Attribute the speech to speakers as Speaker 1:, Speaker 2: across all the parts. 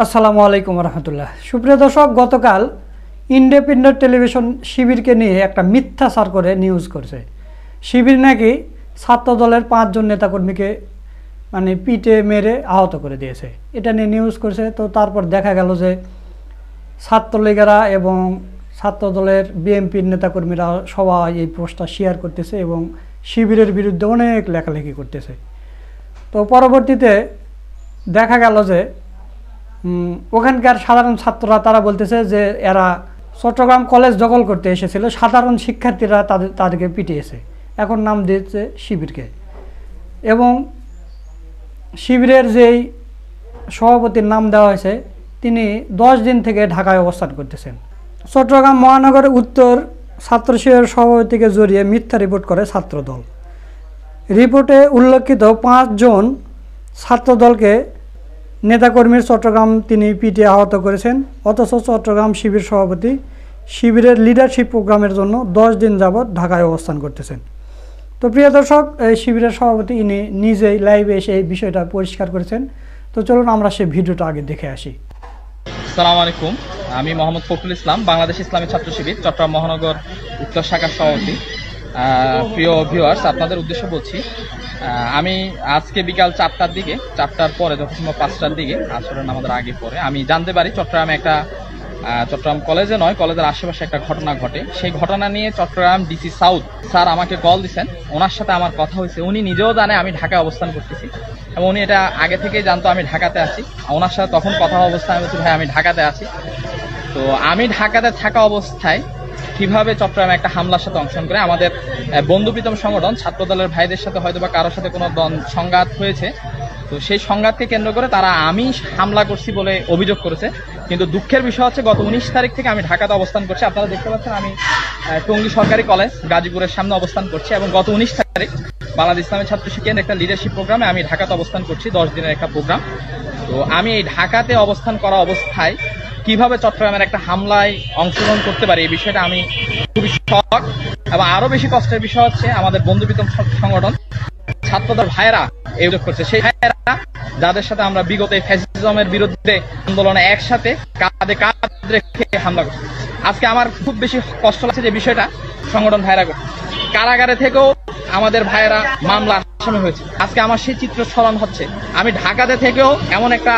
Speaker 1: আসসালামু আলাইকুম রহমতুল্লাহ। সুপ্রিয় দর্শক, গতকাল ইন্ডিপেন্ডেন্ট টেলিভিশন শিবিরকে নিয়ে একটা মিথ্যাচার করে নিউজ করছে। শিবির নাকি ছাত্র দলের 5 জন নেতাকর্মীকে পিটে মেরে আহত করে দিয়েছে, এটা নিয়ে নিউজ করছে। তো তারপর দেখা গেল যে ছাত্রলীগেরা এবং ছাত্র দলের বিএনপির নেতাকর্মীরা সবাই এই পোস্টটা শেয়ার করতেছে এবং শিবিরের বিরুদ্ধে অনেক লেখালেখি করতেছে। তো পরবর্তীতে দেখা গেল যে ওখানকার সাধারণ ছাত্ররা তারা বলতেছে যে এরা চট্টগ্রাম কলেজ দখল করতে এসেছিল, সাধারণ শিক্ষার্থীরা তাদেরকে পিটিয়েছে, এখন নাম দিয়েছে শিবিরকে। এবং শিবিরের যেই সভাপতির নাম দেওয়া হয়েছে তিনি 10 দিন থেকে ঢাকায় অবস্থান করতেছেন। চট্টগ্রাম মহানগরের উত্তর ছাত্র শিবিরের সভাপতিকে জড়িয়ে মিথ্যা রিপোর্ট করে ছাত্রদল। রিপোর্টে উল্লেখিত 5 জন ছাত্রদলকে নেতাকর্মীর চট্টগ্রাম তিনি পিটিয়ে আহত করেছেন, অথচ চট্টগ্রাম শিবির সভাপতি শিবিরের লিডারশিপ প্রোগ্রামের জন্য 10 দিন যাবৎ ঢাকায় অবস্থান করতেছেন। তো প্রিয় দর্শক, এই শিবিরের সভাপতি ইনি নিজেই লাইভে এসে এই বিষয়টা পরিষ্কার করেছেন। তো চলুন আমরা সেই ভিডিওটা আগে দেখে আসি।
Speaker 2: আসসালামু আলাইকুম, আমি মোহাম্মদ ফখরুল ইসলাম, বাংলাদেশ ইসলামী ছাত্র শিবির চট্টগ্রাম মহানগর উত্তর শাখার সভাপতি। প্রিয় ভিউয়ার্স, আপনাদের উদ্দেশ্যে বলছি, আমি আজকে বিকাল 4টার দিকে, 4টার পরে যথাসম্ভব 5টার দিকে, আসরের নামাজের আগে পরে আমি জানতে পারি চট্টগ্রাম কলেজে নয়, কলেজের আশেপাশে একটা ঘটনা ঘটে। সেই ঘটনা নিয়ে চট্টগ্রাম ডিসি সাউথ স্যার আমাকে কল দিচ্ছেন, ওনার সাথে আমার কথা হয়েছে। উনি নিজেও জানে আমি ঢাকায় অবস্থান করতেছি এবং উনি এটা আগে থেকেই জানতো আমি ঢাকাতে আছি। ওনার সাথে তখন কথা অবস্থায় আমি বলছি, ভাই আমি ঢাকাতে আছি। তো আমি ঢাকাতে থাকা অবস্থায় কিভাবে চট্টগ্রামে একটা হামলার সাথে অংশগ্রহণ করে আমাদের বন্ধুপ্রীতম সংগঠন ছাত্র দলের ভাইদের সাথে হয়তো বা কারোর সাথে কোনো সংঘাত হয়েছে। তো সেই সংঘাতকে কেন্দ্র করে তারা আমি হামলা করছি বলে অভিযোগ করেছে। কিন্তু দুঃখের বিষয় হচ্ছে গত 19 তারিখ থেকে আমি ঢাকাতে অবস্থান করছি। আপনারা দেখতে পাচ্ছেন আমি টঙ্গী সরকারি কলেজ গাজীপুরের সামনে অবস্থান করছি এবং গত 19 তারিখ বাংলাদেশ ইসলামী ছাত্র শিবিরের একটা লিডারশিপ প্রোগ্রামে আমি ঢাকাতে অবস্থান করছি, 10 দিনের একটা প্রোগ্রাম। তো আমি এই ঢাকাতে অবস্থান করা অবস্থায় কিভাবে চট্টগ্রামের একটা হামলায় অংশগ্রহণ করতে পারি এই বিষয়টা আমি খুবই শক। এবং আরো বেশি কষ্টের বিষয় হচ্ছে আমাদের বন্ধুপ্রীতম সংগঠন ছাত্রদল ভাইয়েরা এই অভিযোগ করছে, সেই ভাইয়েরা যাদের সাথে আমরা বিগত ফ্যাসিজমের বিরুদ্ধে আন্দোলনে একসাথে কাঁধে কাঁধ রেখে হামলা করছি। আজকে আমার খুব বেশি কষ্ট লাগছে যে বিষয়টা সংগঠন ভাইয়েরা করছে। কারাগারে থেকেও আমাদের ভাইয়েরা মামলা আসামি হয়েছে। আজকে আমার সেই চিত্র স্মরণ হচ্ছে, আমি ঢাকাতে থেকেও এমন একটা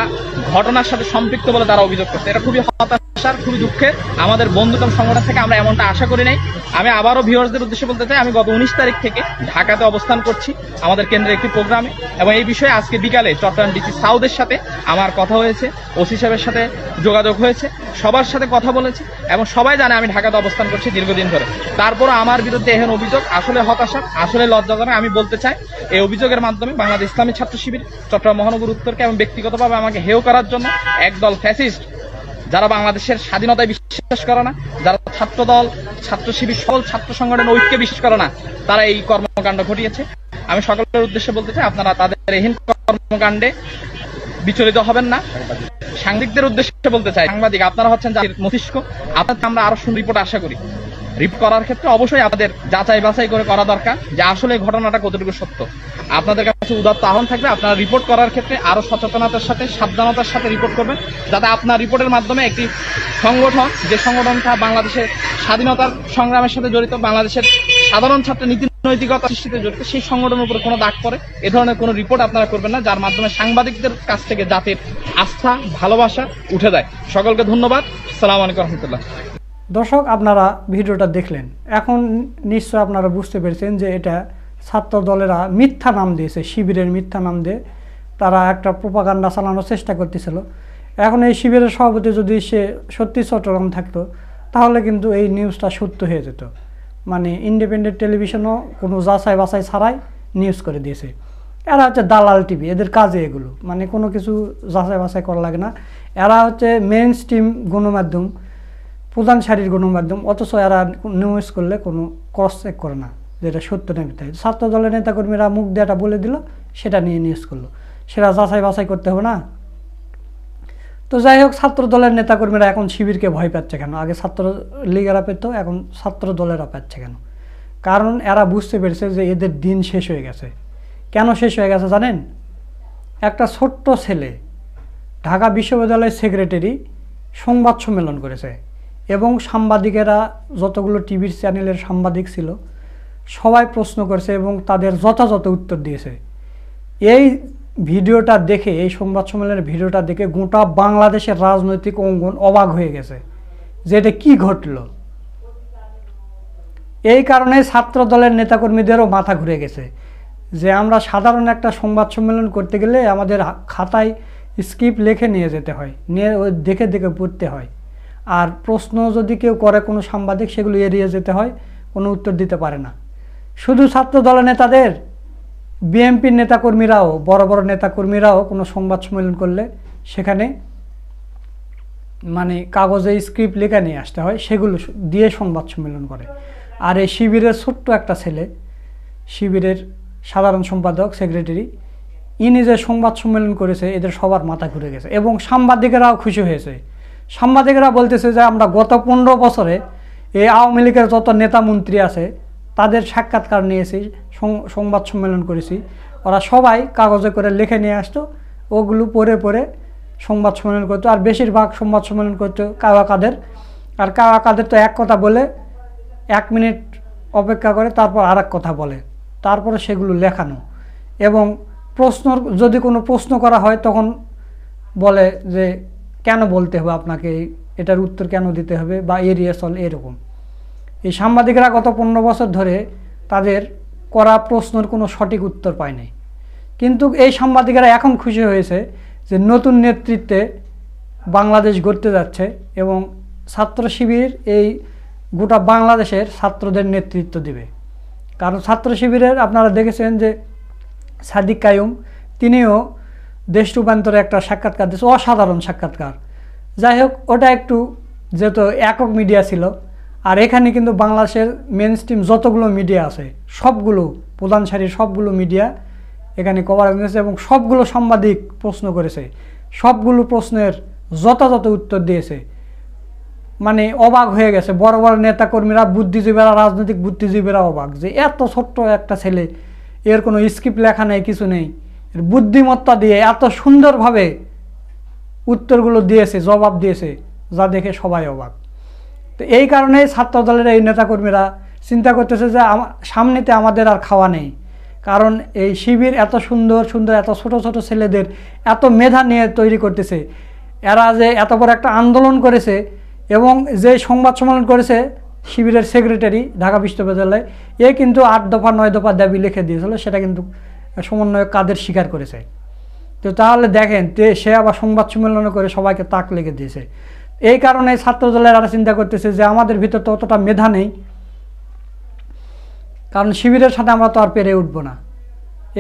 Speaker 2: ঘটনার সাথে সম্পৃক্ত বলে তারা অভিযোগ করছে। এটা খুবই হতাশার, খুবই দুঃখের। আমাদের বন্ধুত্ব সংগঠন থেকে আমরা এমনটা আশা করি নাই। আমি আবারও ভিউয়ার্সদের উদ্দেশ্যে বলতে চাই, আমি গত 19 তারিখ থেকে ঢাকাতে অবস্থান করছি আমাদের কেন্দ্রের একটি প্রোগ্রামে এবং এই বিষয়ে আজকে বিকালে চট্টগ্রাম ডিসি সাউথের সাথে আমার কথা হয়েছে, ওসি সাহেবের সাথে যোগাযোগ হয়েছে, সবার সাথে কথা বলেছি এবং সবাই জানে আমি ঢাকাতে অবস্থান করছি দীর্ঘদিন ধরে। তারপরও আমার বিরুদ্ধে এখন অভিযোগ আসলে হতাশা, আসলে লজ্জাজনক। আমি বলতে চাই এই অভিযোগের মাধ্যমে বাংলাদেশ ইসলামী ছাত্র শিবির চট্টগ্রাম মহানগর উত্তরকে এবং ব্যক্তিগতভাবে আমাকে হেয় করার জন্য একদল ফ্যাসিস্ট, যারা বাংলাদেশের স্বাধীনতায় বিশ্বাস করে না, যারা ছাত্রদল ছাত্র শিবির সকল ছাত্র সংগঠনের ঐক্যে বিশ্বাস করে না, তারা এই কর্মকাণ্ড ঘটিয়েছে। আমি সকলের উদ্দেশ্যে বলতে চাই, আপনারা তাদের এইহীন কর্মকাণ্ডে বিচলিত হবেন না। সাংবাদিকদের উদ্দেশ্যে বলতে চাই, সাংবাদিক আপনারা হচ্ছেন জাতির মস্তিষ্ক, আপনাদের আমরা আরো সুন্দর রিপোর্ট আশা করি। রিপোর্ট করার ক্ষেত্রে অবশ্যই আপনাদের যাচাই বাছাই করে করা দরকার যে আসলে ঘটনাটা কতটুকু সত্য। আপনাদের কাছে উদাত্ত আহ্বান থাকবে, আপনারা রিপোর্ট করার ক্ষেত্রে আরো সচেতনতার সাথে সাবধানতার সাথে রিপোর্ট করবেন, যাতে আপনার রিপোর্টের মাধ্যমে একটি সংগঠন, যে সংগঠনটা বাংলাদেশের স্বাধীনতার সংগ্রামের সাথে জড়িত, বাংলাদেশের সাধারণ ছাত্র নীতি নৈতিকতা সৃষ্টিতে জড়িত, সেই সংগঠনের উপরে কোনো দাগ পড়ে এ ধরনের কোনো রিপোর্ট আপনারা করবেন না, যার মাধ্যমে সাংবাদিকদের কাছ থেকে জাতির আস্থা ভালোবাসা উঠে যায়। সকলকে ধন্যবাদ। আসসালামু আলাইকুম রহমতুল্লাহ।
Speaker 1: দর্শক, আপনারা ভিডিওটা দেখলেন, এখন নিশ্চয় আপনারা বুঝতে পেরেছেন যে এটা ছাত্র দলেরা মিথ্যা নাম দিয়েছে, শিবিরের মিথ্যা নাম দিয়ে তারা একটা প্রোপাগান্ডা চালানোর চেষ্টা করতেছিল। এখন এই শিবিরের সভাপতি যদি সে সত্যি চট্টগ্রাম থাকতো তাহলে কিন্তু এই নিউজটা সত্য হয়ে যেত। ইন্ডিপেন্ডেন্ট টেলিভিশনও কোনো যাচাই বাছাই ছাড়াই নিউজ করে দিয়েছে। এরা হচ্ছে দালাল টিভি, এদের কাজে এগুলো, কোনো কিছু যাচাই বাছাই করা লাগে না। এরা হচ্ছে মেইন স্ট্রিম গণমাধ্যম, প্রধান সারির গণমাধ্যম, অথচ এরা নিউজ করলে কোনো ক্রস চেক করে না যেটা সত্য না মিথ্যা। ছাত্র দলের নেতাকর্মীরা মুখ দিয়ে এটা বলে দিল, সেটা নিয়ে নিউজ করলো, সেটা যাচাই বাছাই করতে হবে না। তো যাই হোক, ছাত্র দলের নেতাকর্মীরা এখন শিবিরকে ভয় পাচ্ছে কেন? আগে ছাত্র লীগেরা পেত, এখন ছাত্র দলেরা পাচ্ছে কেন? কারণ এরা বুঝতে পেরেছে যে এদের দিন শেষ হয়ে গেছে। কেন শেষ হয়ে গেছে জানেন? একটা ছোট্ট ছেলে ঢাকা বিশ্ববিদ্যালয়ের সেক্রেটারি সংবাদ সম্মেলন করেছে এবং সাংবাদিকেরা, যতগুলো টিভির চ্যানেলের সাংবাদিক ছিল, সবাই প্রশ্ন করেছে এবং তাদের যথাযথ উত্তর দিয়েছে। এই ভিডিওটা দেখে, এই সংবাদ সম্মেলনের ভিডিওটা দেখে গোটা বাংলাদেশের রাজনৈতিক অঙ্গন অবাক হয়ে গেছে যে এটা কী ঘটল। এই কারণে ছাত্র দলের নেতাকর্মীদেরও মাথা ঘুরে গেছে যে আমরা সাধারণ একটা সংবাদ সম্মেলন করতে গেলে আমাদের খাতায় স্ক্রিপ্ট লিখে নিয়ে যেতে হয়, নিয়ে দেখে দেখে পড়তে হয়, আর প্রশ্ন যদি কেউ করে কোনো সাংবাদিক, সেগুলো এড়িয়ে যেতে হয়, কোনো উত্তর দিতে পারে না। শুধু ছাত্র দলের নেতাদের, বিএনপির নেতাকর্মীরাও, বড় বড় নেতাকর্মীরাও কোনো সংবাদ সম্মেলন করলে সেখানে মানে কাগজে স্ক্রিপ্ট লেখা নিয়ে আসতে হয়, সেগুলো দিয়ে সংবাদ সম্মেলন করে। আর এই শিবিরের ছোট্ট একটা ছেলে, শিবিরের সাধারণ সম্পাদক, সেক্রেটারি, ইনি যে সংবাদ সম্মেলন করেছে, এদের সবার মাথা ঘুরে গেছে এবং সাংবাদিকেরাও খুশি হয়েছে। সাংবাদিকেরা বলতেছে যে আমরা গত 15 বছরে এই আওয়ামী লীগের যত নেতা মন্ত্রী আছে তাদের সাক্ষাৎকার নিয়েছি, সংবাদ সম্মেলন করেছি, ওরা সবাই কাগজে করে লিখে নিয়ে আসতো, ওগুলো পড়ে পড়ে সংবাদ সম্মেলন করতো। আর বেশিরভাগ সংবাদ সম্মেলন করতো কাওয়া কাদের, আর কাওয়া কাদের তো এক কথা বলে 1 মিনিট অপেক্ষা করে, তারপর আর এক কথা বলে, তারপরে সেগুলো লেখানো। এবং যদি কোনো প্রশ্ন করা হয় তখন বলে যে কেন বলতে হবে আপনাকে, এটার উত্তর কেন দিতে হবে, বা এড়িয়ে চল, এরকম। এই সাংবাদিকরা গত 15 বছর ধরে তাদের করা প্রশ্নের কোনো সঠিক উত্তর পায় নাই। কিন্তু এই সাংবাদিকেরা এখন খুশি হয়েছে যে নতুন নেতৃত্বে বাংলাদেশ গড়তে যাচ্ছে এবং ছাত্র শিবির এই গোটা বাংলাদেশের ছাত্রদের নেতৃত্ব দিবে। কারণ ছাত্র শিবিরের আপনারা দেখেছেন যে সাদিক কায়ুম, তিনিও দেশ রূপান্তরে একটা সাক্ষাৎকার দিয়েছে, অসাধারণ সাক্ষাৎকার। যাই হোক, ওটা একটু যেহেতু একক মিডিয়া ছিল, আর এখানে কিন্তু বাংলাদেশের মেন স্ট্রিম যতগুলো মিডিয়া আছে সবগুলো, প্রধান সারির সবগুলো মিডিয়া এখানে কভারেজ নিয়েছে এবং সবগুলো সাংবাদিক প্রশ্ন করেছে, সবগুলো প্রশ্নের যথাযথ উত্তর দিয়েছে। মানে অবাক হয়ে গেছে বড় বড় নেতাকর্মীরা, বুদ্ধিজীবীরা, রাজনৈতিক বুদ্ধিজীবীরা অবাক যে এত ছোট্ট একটা ছেলে, এর কোনো স্ক্রিপ্ট লেখা নেই, কিছু নেই, এর বুদ্ধিমত্তা দিয়ে এত সুন্দরভাবে উত্তরগুলো দিয়েছে, জবাব দিয়েছে, যা দেখে সবাই অবাক। তো এই কারণেই ছাত্র দলের এই নেতাকর্মীরা চিন্তা করতেছে যে সামনেতে আমাদের আর খাওয়া নেই। কারণ এই শিবির এত সুন্দর সুন্দর, এত ছোট ছোট ছেলেদের এত মেধা নিয়ে তৈরি করতেছে, এরা যে এত বড় একটা আন্দোলন করেছে এবং যে সংবাদ সম্মেলন করেছে শিবিরের সেক্রেটারি ঢাকা বিশ্ববিদ্যালয়, এ কিন্তু 8 দফা 9 দফা দাবি লিখে দিয়েছিল, সেটা কিন্তু সমন্বয়ক কাদের স্বীকার করেছে। তো তাহলে দেখেন, সে আবার সংবাদ সম্মেলন করে সবাইকে তাক লেগে দিয়েছে। এই কারণে ছাত্র দলের আর চিন্তা করতেছে যে আমাদের ভিতর তো অতটা মেধা নেই, কারণ শিবিরের সাথে আমরা তো আর পেরে উঠবো না।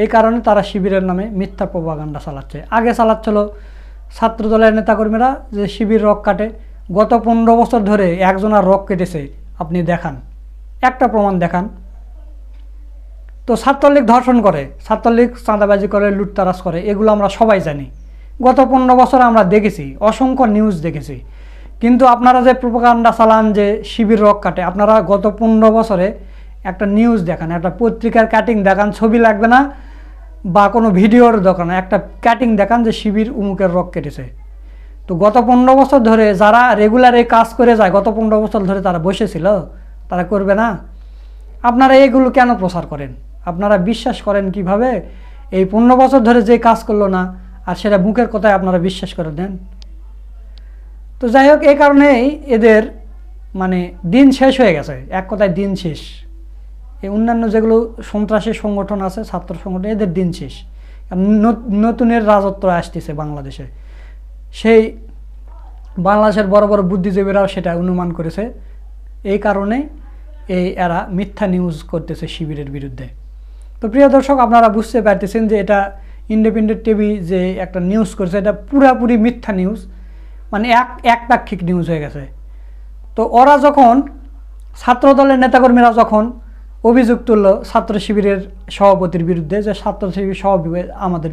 Speaker 1: এই কারণে তারা শিবিরের নামে মিথ্যা প্রপাগান্ডা চালাচ্ছে। আগে চালাচ্ছিল ছাত্র দলের নেতাকর্মীরা যে শিবির রক কাটে, গত 15 বছর ধরে একজনের রক কেটেছে, আপনি দেখান, একটা প্রমাণ দেখান। তো ছাত্রলীগ ধর্ষণ করে, ছাত্রলীগ চাঁদাবাজি করে, লুটতারাজ করে, এগুলো আমরা সবাই জানি। গত 15 বছর আমরা দেখেছি, অসংখ্য নিউজ দেখেছি। কিন্তু আপনারা যে প্রপাগান্ডা চালান যে শিবির রক কাটে, আপনারা গত 15 বছরে একটা নিউজ দেখান, একটা পত্রিকার কাটিং দেখান, ছবি লাগবে না বা কোনো ভিডিওর দোকান, একটা কাটিং দেখান যে শিবির উমুকের রক কেটেছে। তো গত 15 বছর ধরে যারা রেগুলার এই কাজ করে যায়, গত 15 বছর ধরে তারা বসেছিল, তারা করবে না? আপনারা এগুলো কেন প্রচার করেন? আপনারা বিশ্বাস করেন কিভাবে? এই 15 বছর ধরে যে কাজ করলো না, আর সেটা মুখের কথায় আপনারা বিশ্বাস করে দেন। তো যাই হোক, এই কারণেই এদের মানে দিন শেষ হয়ে গেছে, এক কথায় দিন শেষ। এই অন্যান্য যেগুলো সন্ত্রাসী সংগঠন আছে, ছাত্র সংগঠন, এদের দিন শেষ। নতুনের রাজত্ব আসতেছে বাংলাদেশে, সেই বাংলাদেশের বড় বড় বুদ্ধিজীবীরাও সেটা অনুমান করেছে। এই কারণে এরা মিথ্যা নিউজ করতেছে শিবিরের বিরুদ্ধে। তো প্রিয় দর্শক, আপনারা বুঝতে পারতেছেন যে এটা ইন্ডিপেন্ডেন্ট টিভি যে একটা নিউজ করেছে, এটা পুরাপুরি মিথ্যা নিউজ, মানে একপাক্ষিক নিউজ হয়ে গেছে। তো ওরা যখন, ছাত্র দলের নেতাকর্মীরা যখন অভিযোগ তুলল ছাত্র শিবিরের সভাপতির বিরুদ্ধে যে ছাত্র শিবির সভাপতি আমাদের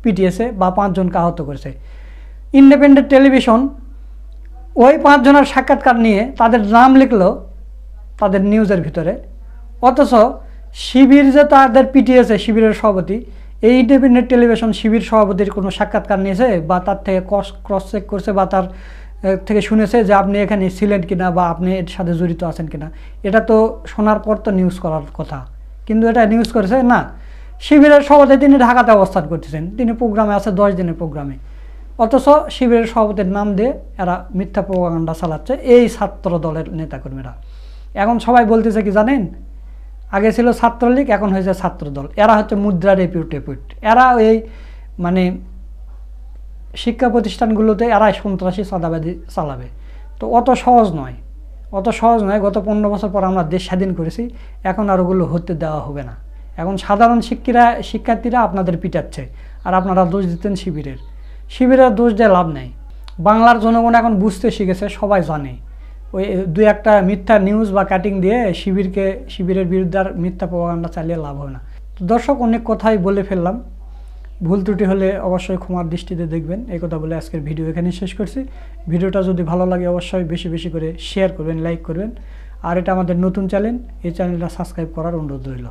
Speaker 1: পিটিয়েছে বা 5 জনকে আহত করেছে, ইন্ডিপেন্ডেন্ট টেলিভিশন ওই 5 জনের সাক্ষাৎকার নিয়ে তাদের নাম লিখলো তাদের নিউজের ভিতরে, অথচ শিবির যে তাদের পিটিয়েছে, শিবিরের সভাপতি, এই ইন্ডিপেন্ডেন্ট টেলিভিশন শিবির সভাপতির কোনো সাক্ষাৎকার নিয়েছে বা তার থেকে ক্রস চেক করছে বা তার থেকে শুনেছে যে আপনি এখানে ছিলেন কিনা বা আপনি এর সাথে জড়িত আছেন কিনা? এটা তো শোনার পর তো নিউজ করার কথা, কিন্তু এটা নিউজ করেছে না। শিবিরের সভাপতি তিনি ঢাকাতে অবস্থান করতেছেন, তিনি প্রোগ্রামে আছে 10 দিনের প্রোগ্রামে, অথচ শিবিরের সভাপতির নাম দিয়ে এরা মিথ্যা প্রোপাগান্ডা চালাচ্ছে এই ছাত্র দলের নেতাকর্মীরা। এখন সবাই বলতেছে কি জানেন, আগে ছিল ছাত্রলীগ, এখন হয়েছে ছাত্র দল। এরা হচ্ছে মুদ্রা রেপুট। এরা এই মানে শিক্ষা প্রতিষ্ঠানগুলোতে এরাই সন্ত্রাসী চাঁদাবাজি চালাবে। তো অত সহজ নয়। গত 15 বছর পর আমরা দেশ স্বাধীন করেছি, এখন আর ওগুলো হতে দেওয়া হবে না। এখন সাধারণ শিক্ষার্থীরা আপনাদের পিটাচ্ছে, আর আপনারা দোষ দিতেন শিবিরের দোষ দিয়ে লাভ নেই। বাংলার জনগণ এখন বুঝতে শিখেছে, সবাই জানে। ওই 2-1টা মিথ্যা নিউজ বা কাটিং দিয়ে শিবিরের বিরুদ্ধে আর মিথ্যা প্রপাগান্ডা চালিয়ে লাভ হবে না। তো দর্শক, অনেক কথাই বলে ফেললাম, ভুল ত্রুটি হলে অবশ্যই ক্ষমার দৃষ্টিতে দেখবেন। এই কথা বলে আজকের ভিডিও এখানে শেষ করছি। ভিডিওটা যদি ভালো লাগে অবশ্যই বেশি বেশি করে শেয়ার করবেন, লাইক করবেন। আর এটা আমাদের নতুন চ্যানেল, এই চ্যানেলটা সাবস্ক্রাইব করার অনুরোধ রইল।